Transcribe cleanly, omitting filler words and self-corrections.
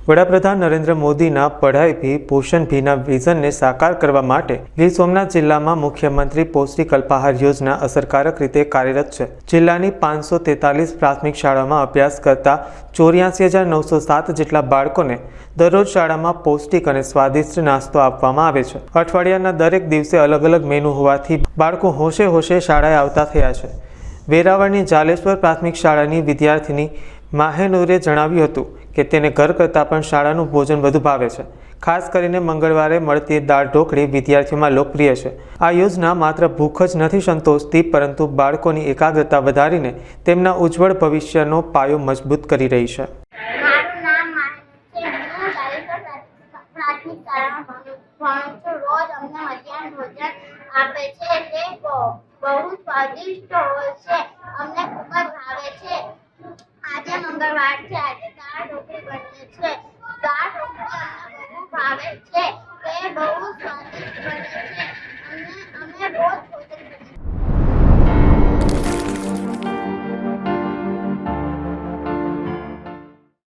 વડાપ્રધાન નરેન્દ્ર મોદીના પઢાઈ ભી પોષણ ભીના વિઝનને સાકાર કરવા માટે ગીર સોમનાથ જિલ્લામાં મુખ્યમંત્રી પૌષ્ટિક અલ્પાહાર યોજના અસરકારક રીતે કાર્યરત છે। જિલ્લાની 543 પ્રાથમિક શાળામાં અભ્યાસ કરતા 84,907 જેટલા બાળકોને દરરોજ શાળામાં પૌષ્ટિક અને સ્વાદિષ્ટ નાસ્તો આપવામાં આવે છે। અઠવાડિયાના દરેક દિવસે અલગ અલગ મેનુ હોવાથી બાળકો હોશે હોશે શાળાએ આવતા થયા છે। વેરાવળની જાલેશ્વર પ્રાથમિક શાળાની વિદ્યાર્થીની માહેનૂરે જણાવ્યું હતું કે તેને ઘર કરતાં પણ શાળાનું ભોજન વધુ ભાવે છે। ખાસ કરીને મંગળવારે મળતી દાળ ઢોકળી વિદ્યાર્થીઓમાં લોકપ્રિય છે। આ યોજના માત્ર ભૂખ જ નથી સંતોષતી, પરંતુ બાળકોની એકાગ્રતા વધારીને તેમના ઉજ્જવળ ભવિષ્યનો પાયો મજબૂત કરી રહી છે। મારું નામ માહિતી છે। હું જાલેશ્વર પ્રાથમિક શાળામાં ભણું છું। રોજ અમને મધ્યાહન ભોજન આપે છે, તે બહુ સ્વાદિષ્ટ હોય છે, અમને ખૂબ જ ભાવે છે। આજે મંગળવાર છે, આજે દાળ ઢોકળી બને છે। દાળ ઢોકળી અમને બહુ ભાવે છે, તે બહુ સ્વાદિષ્ટ બને છે, અમને